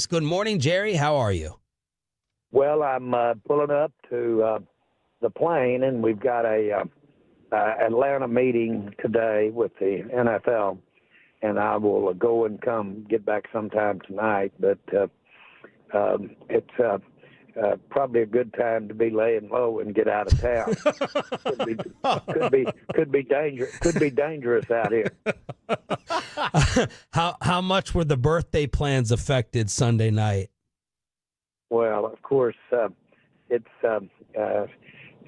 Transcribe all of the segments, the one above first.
Good morning, Jerry. How are you? Well, I'm pulling up to the plane, and we've got a Atlanta meeting today with the NFL, and I will go and come get back sometime tonight. But it's probably a good time to be laying low and get out of town. could be dangerous. Could be dangerous out here. How much were the birthday plans affected Sunday night? Well, of course, it's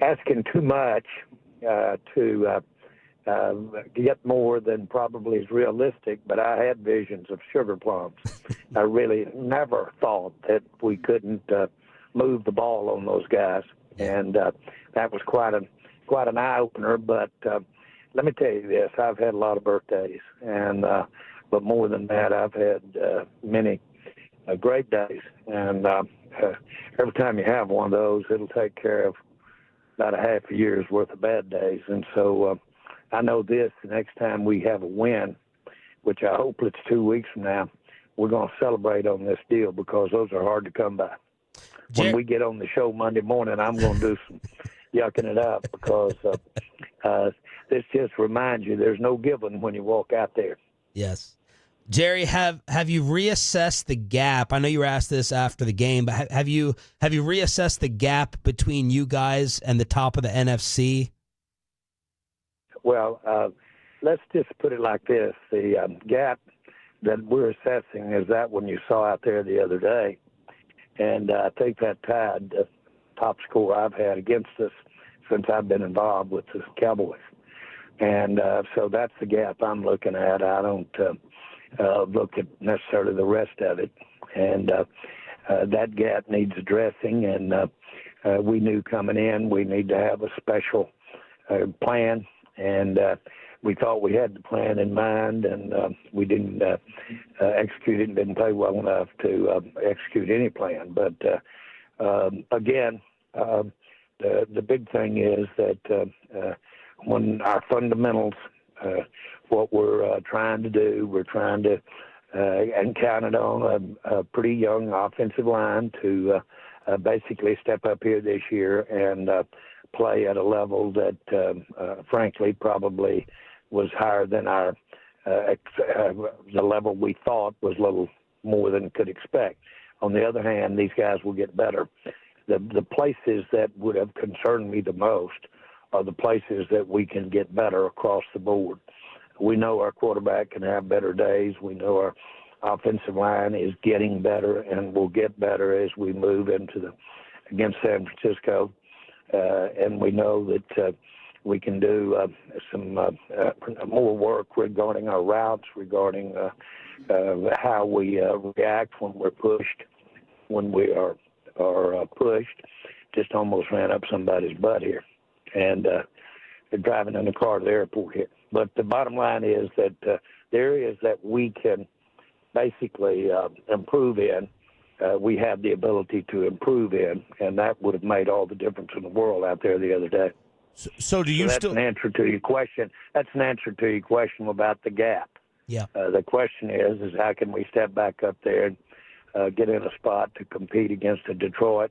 asking too much to get more than probably is realistic, but I had visions of sugar plums. I really never thought that we couldn't move the ball on those guys, and that was quite an eye-opener. But let me tell you this, I've had a lot of birthdays, and but more than that, I've had many great days, and every time you have one of those, it'll take care of about a half a year's worth of bad days. And so I know this, the next time we have a win, which I hope it's 2 weeks from now, we're going to celebrate on this deal because those are hard to come by. When we get on the show Monday morning, I'm going to do some yucking it up because this just reminds you there's no giving when you walk out there. Yes. Jerry, have you reassessed the gap? I know you were asked this after the game, but have you reassessed the gap between you guys and the top of the NFC? Well, let's just put it like this. The gap that we're assessing is that one you saw out there the other day. And I think that tied the top score I've had against us since I've been involved with the Cowboys. And so that's the gap I'm looking at. I don't look at necessarily the rest of it. And that gap needs addressing. And we knew coming in we need to have a special plan. And we thought we had the plan in mind, and we didn't execute it and didn't play well enough to execute any plan. But, again, the big thing is that when our fundamentals, what we're trying to do, we're trying to and counted on a pretty young offensive line to basically step up here this year and play at a level that, frankly, probably was higher than our the level we thought was a little more than could expect. On the other hand, these guys will get better. The places that would have concerned me the most are the places that we can get better across the board. We know our quarterback can have better days. We know our offensive line is getting better and will get better as we move into against San Francisco. And we know that we can do some more work regarding our routes, regarding how we react when we're pushed. When we are pushed, just almost ran up somebody's butt here, and they're driving in the car to the airport here. But the bottom line is that the areas that we can basically improve in, we have the ability to improve in, and that would have made all the difference in the world out there the other day. So do you that's still? An answer to your question. That's an answer to your question about the gap. Yeah. The question is how can we step back up there and get in a spot to compete against a Detroit?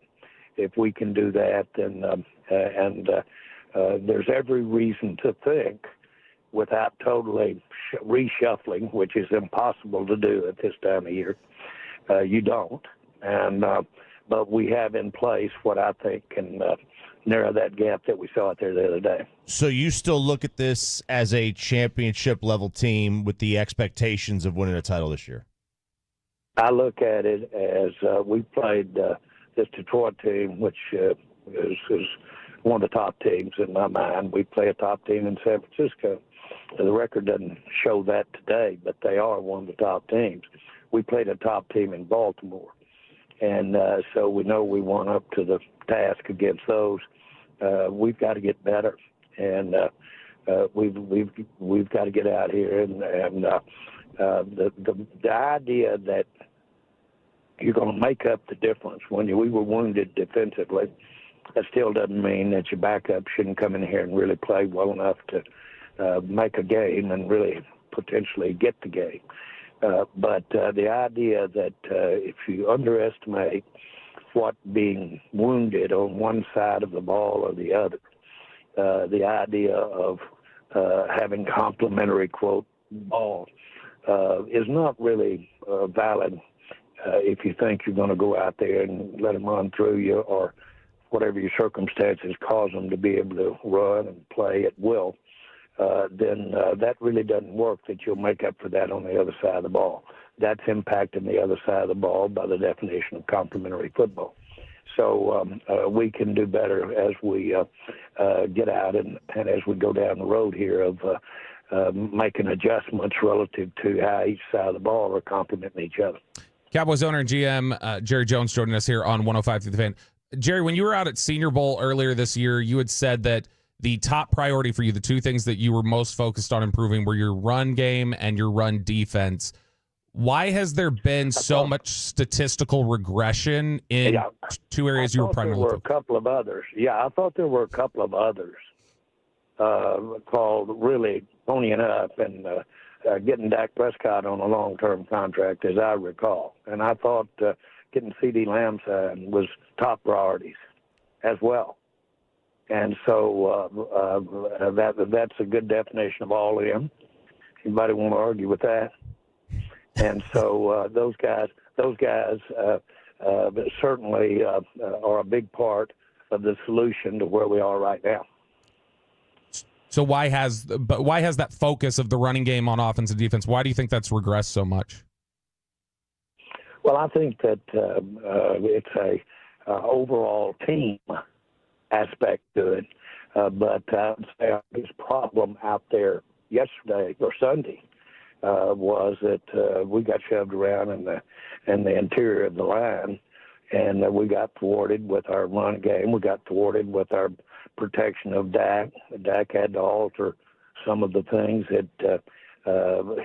If we can do that, then there's every reason to think, without totally reshuffling, which is impossible to do at this time of year, you don't. And but we have in place what I think can narrow that gap that we saw out there the other day. So you still look at this as a championship-level team with the expectations of winning a title this year? I look at it as we played this Detroit team, which is one of the top teams in my mind. We play a top team in San Francisco. The record doesn't show that today, but they are one of the top teams. We played a top team in Baltimore. And so we know we went up to the task against those. We've got to get better, and we've got to get out here. And the idea that you're going to make up the difference when we were wounded defensively, that still doesn't mean that your backup shouldn't come in here and really play well enough to make a game and really potentially get the game. But the idea that if you underestimate what being wounded on one side of the ball or the other, the idea of having complementary, quote, ball is not really valid if you think you're going to go out there and let them run through you or whatever your circumstances cause them to be able to run and play at will. Then that really doesn't work, that you'll make up for that on the other side of the ball. That's impacting the other side of the ball by the definition of complementary football. So we can do better as we get out and as we go down the road here of making adjustments relative to how each side of the ball are complementing each other. Cowboys owner and GM Jerry Jones joining us here on 105 through the Fan. Jerry, when you were out at Senior Bowl earlier this year, you had said that the top priority for you, the two things that you were most focused on improving, were your run game and your run defense. Why has there been so much statistical regression in two areas you were primarily focused on? There were a couple of others. Yeah, I thought there were a couple of others called really ponying up and getting Dak Prescott on a long-term contract, as I recall. And I thought getting C.D. Lamb signed was top priorities as well. And so that's a good definition of all of them. Anybody want to argue with that? And so those guys certainly are a big part of the solution to where we are right now. So why has that focus of the running game on offense and defense, why do you think that's regressed so much? Well, I think that it's a overall team aspect to it. But I would say our biggest problem out there yesterday or Sunday was that we got shoved around in the interior of the line, and we got thwarted with our run game. We got thwarted with our protection of Dak. Dak had to alter some of the things that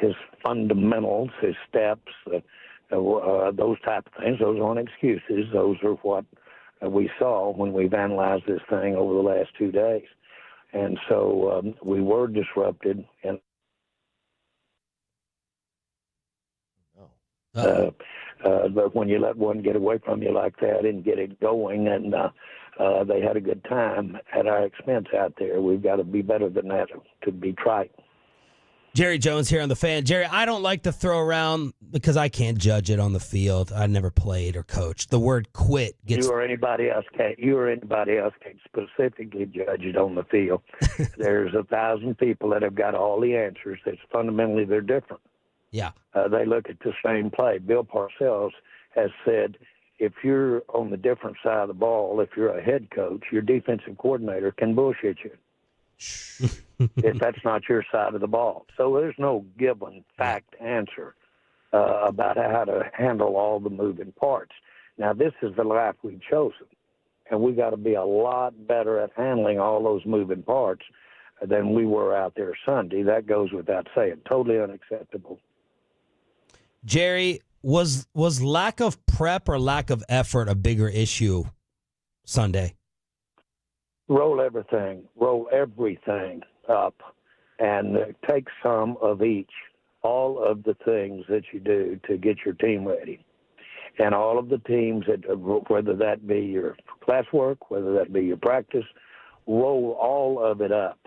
his fundamentals, his steps, those type of things. Those aren't excuses. Those are what we saw when we've analyzed this thing over the last 2 days. And so we were disrupted. And but when you let one get away from you like that and get it going, and they had a good time at our expense out there, we've got to be better than that to be trite. Jerry Jones here on The Fan. Jerry, I don't like to throw around, because I can't judge it on the field. I never played or coached. The word quit gets... You or anybody else can't specifically judge it on the field. There's 1,000 people that have got all the answers. It's fundamentally they're different. Yeah. They look at the same play. Bill Parcells has said, if you're on the different side of the ball, if you're a head coach, your defensive coordinator can bullshit you if that's not your side of the ball. So there's no given fact answer about how to handle all the moving parts. Now, this is the life we've chosen, and we got to be a lot better at handling all those moving parts than we were out there Sunday. That goes without saying. Totally unacceptable. Jerry, was lack of prep or lack of effort a bigger issue Sunday? Roll everything up and take some of each, all of the things that you do to get your team ready. And all of the teams, whether that be your classwork, whether that be your practice, roll all of it up.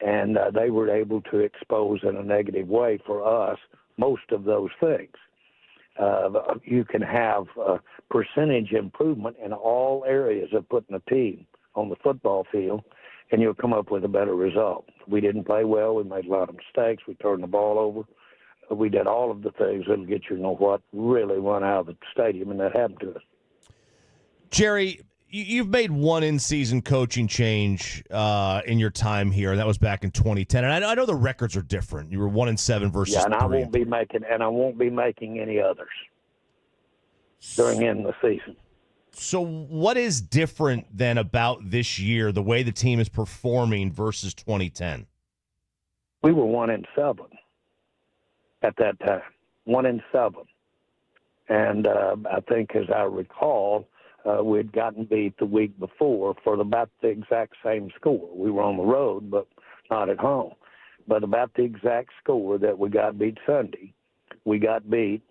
And they were able to expose in a negative way for us most of those things. You can have percentage improvement in all areas of putting a team on the football field, and you'll come up with a better result. We didn't play well. We made a lot of mistakes. We turned the ball over. We did all of the things that'll get you know what, really run out of the stadium, and that happened to us. Jerry, you've made one in-season coaching change in your time here, and that was back in 2010. And I know the records are different. You were 1-7 versus 3. I won't be making any others during the end of the season. So what is different then about this year, the way the team is performing versus 2010? We were 1-7 at that time, 1-7. And I think, as I recall, we'd gotten beat the week before for about the exact same score. We were on the road, but not at home. But about the exact score that we got beat Sunday. we got beat.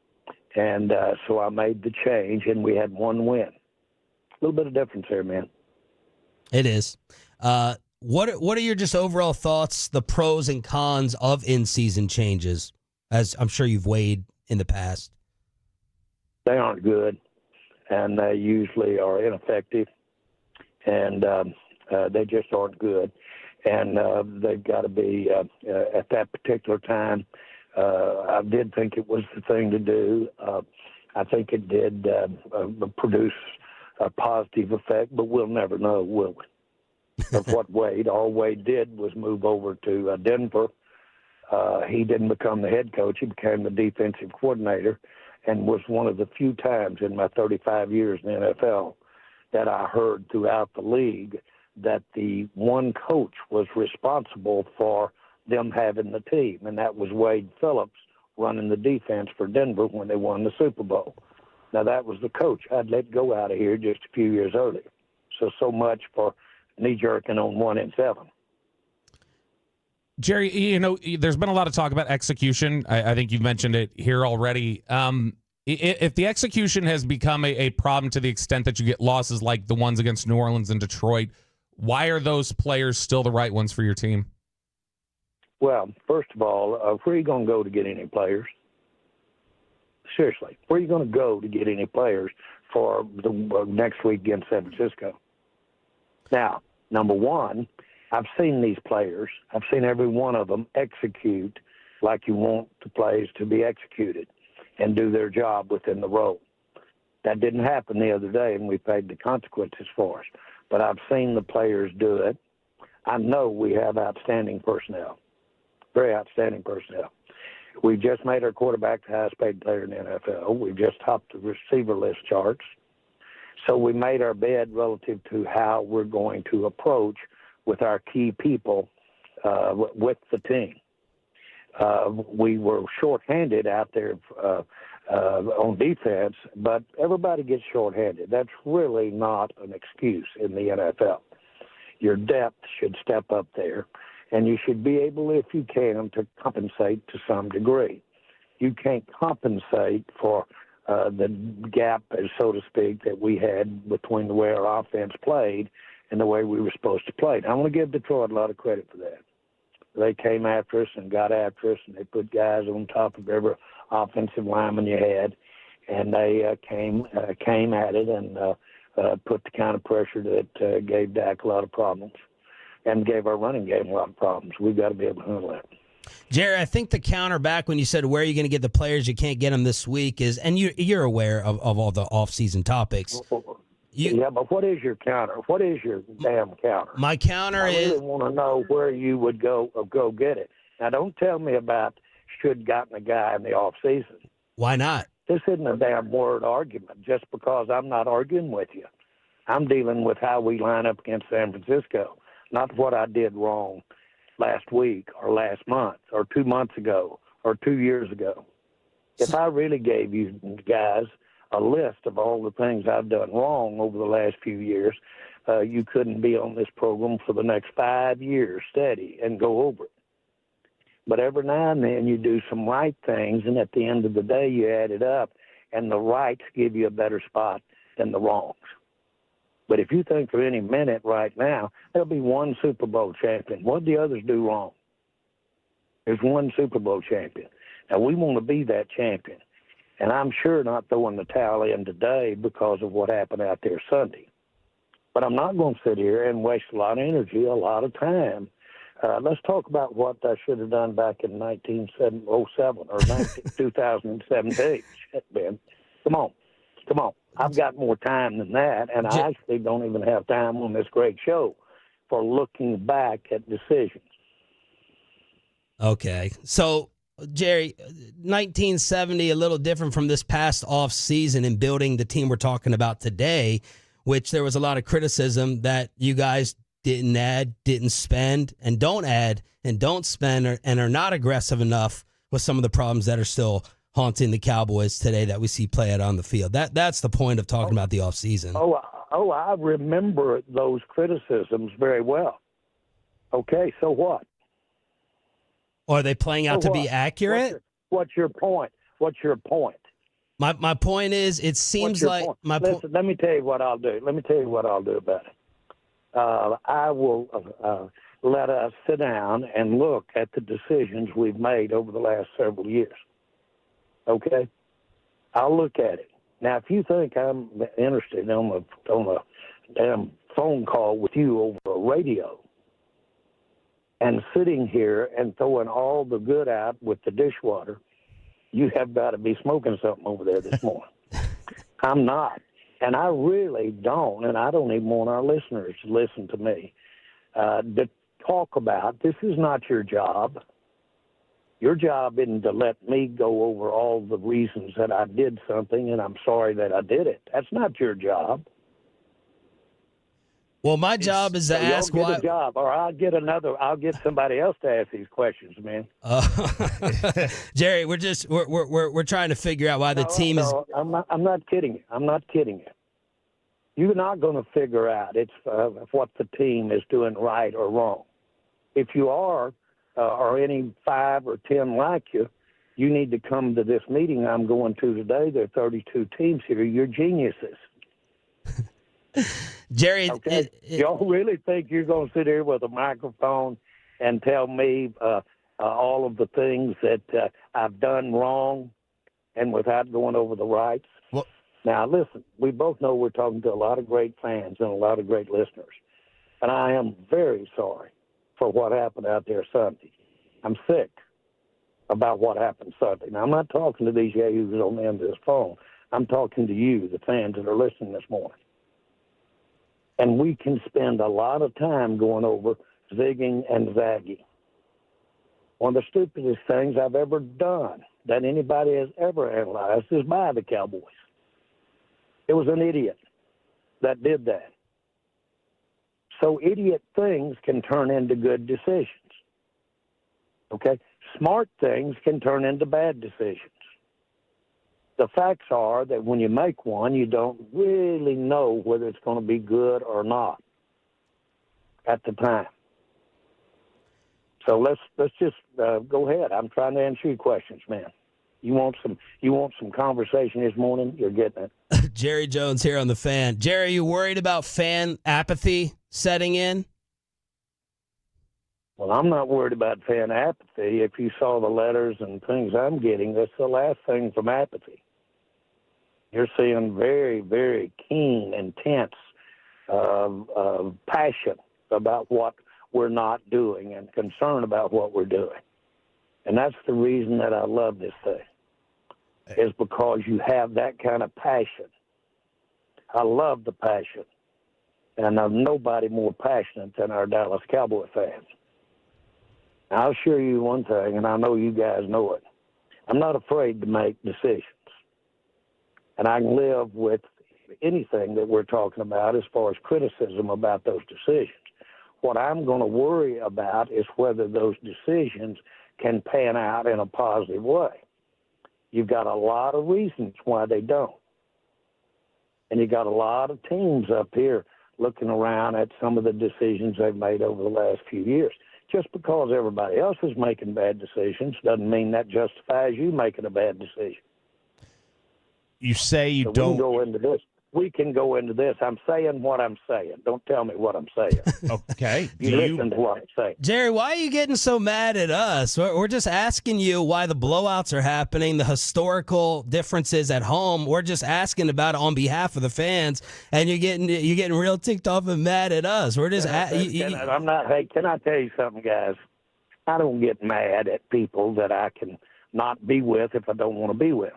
And so I made the change, and we had one win. A little bit of difference there, man. It is. What are your just overall thoughts, the pros and cons of in-season changes, as I'm sure you've weighed in the past? They aren't good, and they usually are ineffective, and they just aren't good. And they've got to be, at that particular time, I did think it was the thing to do. I think it did produce a positive effect, but we'll never know, will we? Of what Wade. All Wade did was move over to Denver. He didn't become the head coach. He became the defensive coordinator, and was one of the few times in my 35 years in the NFL that I heard throughout the league that the one coach was responsible for them having the team, and that was Wade Phillips running the defense for Denver when they won the Super Bowl. Now, that was the coach I'd let go out of here just a few years earlier. So much for knee-jerking on 1-7. Jerry, you know, there's been a lot of talk about execution. I think you've mentioned it here already. If the execution has become a problem to the extent that you get losses like the ones against New Orleans and Detroit, why are those players still the right ones for your team? Well, first of all, where are you going to go to get any players? Seriously, where are you going to go to get any players for the next week against San Francisco? Now, number one, I've seen these players. I've seen every one of them execute like you want the plays to be executed and do their job within the role. That didn't happen the other day, and we paid the consequences for us. But I've seen the players do it. I know we have outstanding personnel, very outstanding personnel. We just made our quarterback the highest paid player in the NFL. We just topped the receiver list charts. So we made our bed relative to how we're going to approach with our key people with the team. We were shorthanded out there on defense, but everybody gets shorthanded. That's really not an excuse in the NFL. Your depth should step up there, and you should be able, if you can, to compensate to some degree. You can't compensate for the gap, so to speak, that we had between the way our offense played and the way we were supposed to play. Now, I want to give Detroit a lot of credit for that. They came after us and got after us, and they put guys on top of every offensive lineman you had, and they came at it and put the kind of pressure that gave Dak a lot of problems and gave our running game a lot of problems. We've got to be able to handle that. Jerry, I think the counter back when you said where are you going to get the players, you can't get them this week is, and you're aware of all the off-season topics. Yeah, but what is your counter? What is your damn counter? My counter I is... really want to know where you would go get it. Now, don't tell me about should gotten a guy in the off season. Why not? This isn't a damn word argument just because I'm not arguing with you. I'm dealing with how we line up against San Francisco, not what I did wrong last week or last month or 2 months ago or 2 years ago. If I really gave you guys a list of all the things I've done wrong over the last few years, you couldn't be on this program for the next 5 years steady and go over it. But every now and then you do some right things, and at the end of the day you add it up, and the rights give you a better spot than the wrongs. But if you think for any minute right now, there'll be one Super Bowl champion. What do the others do wrong? There's one Super Bowl champion. Now, we want to be that champion. And I'm sure not throwing the towel in today because of what happened out there Sunday. But I'm not going to sit here and waste a lot of energy, a lot of time. Let's talk about what I should have done back in 1907 or 2017. Shit, Ben. Come on. I've got more time than that, and I actually don't even have time on this great show for looking back at decisions. Okay. So, Jerry, 1970, a little different from this past off season in building the team we're talking about today, which there was a lot of criticism that you guys didn't add, didn't spend, and don't add and don't spend, and are not aggressive enough with some of the problems that are still haunting the Cowboys today that we see play out on the field. That's the point of talking about the off season. I remember those criticisms very well. Okay, so what? Are they playing out to be accurate? What's your point? What's your point? My point is, it seems like point? my Listen, point. let me tell you what I'll do. Let me tell you what I'll do about it. I will let us sit down and look at the decisions we've made over the last several years. Okay? I'll look at it. Now, if you think I'm interested on a damn phone call with you over a radio and sitting here and throwing all the good out with the dishwater, you have got to be smoking something over there this morning. I'm not. And I really don't, and I don't even want our listeners to listen to me, to talk about this is not your job. Your job isn't to let me go over all the reasons that I did something and I'm sorry that I did it. That's not your job. Well, my job is to ask why. why. A job, or I'll get somebody else to ask these questions, man. Jerry, we're trying to figure out why the team is. I'm not kidding you. I'm not kidding you. You're not going to figure out what the team is doing right or wrong. If you are, or any 5 or 10 like you, you need to come to this meeting I'm going to today. There are 32 teams here. You're geniuses. Jerry, okay. Y'all really think you're going to sit here with a microphone and tell me all of the things that I've done wrong and without going over the rights? Well, now, listen, we both know we're talking to a lot of great fans and a lot of great listeners. And I am very sorry for what happened out there Sunday. I'm sick about what happened Sunday. Now, I'm not talking to these yahoos on the end of this phone. I'm talking to you, the fans that are listening this morning. And we can spend a lot of time going over zigging and zagging. One of the stupidest things I've ever done that anybody has ever analyzed is by the Cowboys. It was an idiot that did that. So idiot things can turn into good decisions. Okay? Smart things can turn into bad decisions. The facts are that when you make one, you don't really know whether it's going to be good or not at the time. So let's just go ahead. I'm trying to answer your questions, man. You want some conversation this morning? You're getting it. Jerry Jones here on The Fan. Jerry, are you worried about fan apathy setting in? Well, I'm not worried about fan apathy. If you saw the letters and things I'm getting, that's the last thing from apathy. You're seeing very, very keen, intense passion about what we're not doing and concern about what we're doing. And that's the reason that I love this thing, is because you have that kind of passion. I love the passion. And I'm nobody more passionate than our Dallas Cowboy fans. I'll assure you one thing, and I know you guys know it. I'm not afraid to make decisions. And I can live with anything that we're talking about as far as criticism about those decisions. What I'm going to worry about is whether those decisions can pan out in a positive way. You've got a lot of reasons why they don't. And you've got a lot of teams up here looking around at some of the decisions they've made over the last few years. Just because everybody else is making bad decisions doesn't mean that justifies you making a bad decision. You say you so don't. We can go into this. I'm saying what I'm saying. Don't tell me what I'm saying. Okay. You listen to what I'm saying. Jerry, why are you getting so mad at us? We're just asking you why the blowouts are happening, the historical differences at home. We're just asking about it on behalf of the fans, and you're getting real ticked off and mad at us. We're just I'm not. Hey, can I tell you something, guys? I don't get mad at people that I can not be with if I don't want to be with.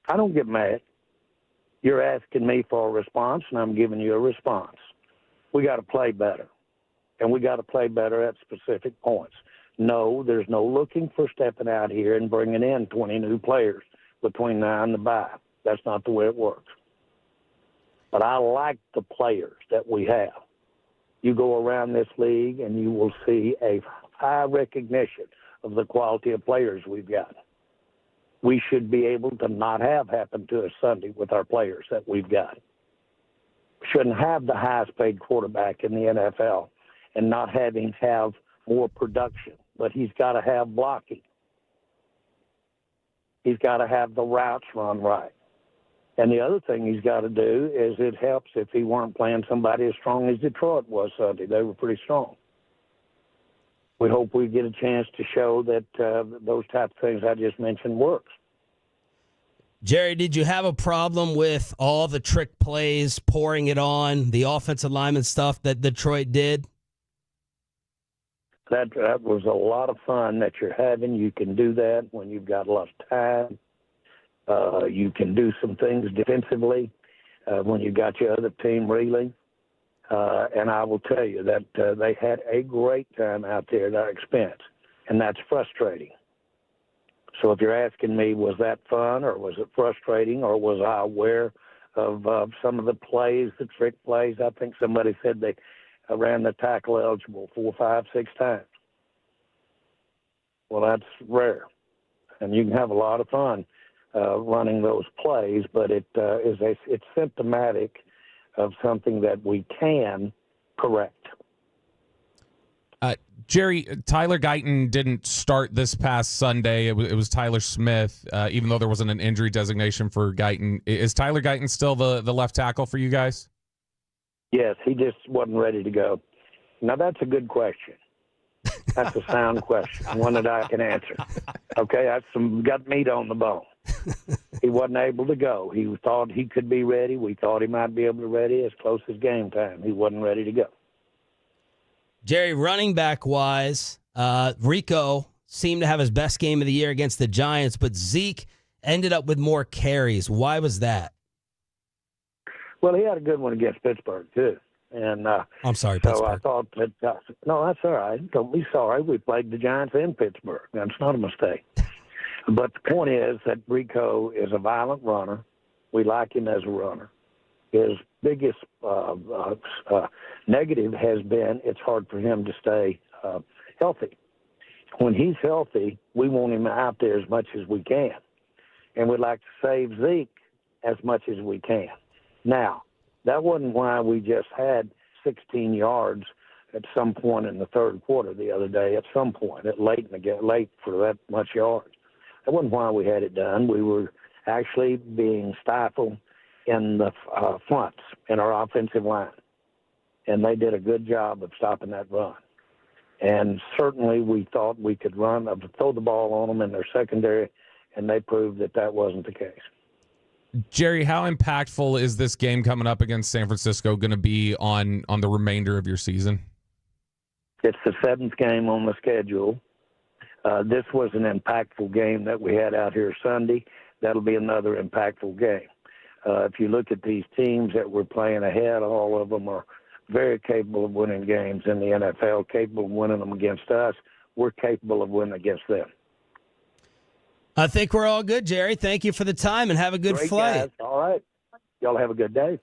I don't get mad. You're asking me for a response, and I'm giving you a response. We got to play better, and we got to play better at specific points. No, there's no looking for stepping out here and bringing in 20 new players between now and the bye. That's not the way it works. But I like the players that we have. You go around this league, and you will see a high recognition of the quality of players we've got. We should be able to not have happen to us Sunday with our players that we've got. Shouldn't have the highest paid quarterback in the NFL and not having have more production, but he's got to have blocking. he's got to have the routes run right. And the other thing he's got to do is it helps if he weren't playing somebody as strong as Detroit was Sunday. They were pretty strong. We hope we get a chance to show that those type of things I just mentioned works. Jerry, did you have a problem with all the trick plays, pouring it on, the offensive lineman stuff that Detroit did? That was a lot of fun that you're having. You can do that when you've got a lot of time. You can do some things defensively when you got your other team reeling. And I will tell you that they had a great time out there at our expense, and that's frustrating. So if you're asking me, was that fun or was it frustrating or was I aware of some of the plays, the trick plays? I think somebody said they ran the tackle eligible 4, 5, 6 times. Well, that's rare. And you can have a lot of fun running those plays, but it's symptomatic of something that we can correct. Jerry, Tyler Guyton didn't start this past Sunday. It was Tyler Smith, even though there wasn't an injury designation for Guyton. Is Tyler Guyton still the left tackle for you guys? Yes, he just wasn't ready to go. Now, that's a good question. That's a sound question, one that I can answer. Okay, that's got meat on the bone. He wasn't able to go. He thought he could be ready. We thought he might be able to ready as close as game time. He wasn't ready to go. Jerry, running back wise, Rico seemed to have his best game of the year against the Giants, but Zeke ended up with more carries. Why was that? Well, he had a good one against Pittsburgh too, and I'm sorry, so Pittsburgh. I thought that no, that's all right. Don't be sorry. We played the Giants in Pittsburgh. That's not a mistake. But the point is that Rico is a violent runner. We like him as a runner. His biggest negative has been it's hard for him to stay healthy. When he's healthy, we want him out there as much as we can. And we'd like to save Zeke as much as we can. Now, that wasn't why we just had 16 yards at some point in the third quarter the other day, at some point, late for that much yards. That wasn't why we had it done. We were actually being stifled in the fronts in our offensive line. And they did a good job of stopping that run. And certainly we thought we could throw the ball on them in their secondary, and they proved that that wasn't the case. Jerry, how impactful is this game coming up against San Francisco going to be on the remainder of your season? It's the 7th game on the schedule. This was an impactful game that we had out here Sunday. That'll be another impactful game. If you look at these teams that we're playing ahead, all of them are very capable of winning games in the NFL, capable of winning them against us. We're capable of winning against them. I think we're all good, Jerry. Thank you for the time and have a good Great flight. Guys. All right. Y'all have a good day.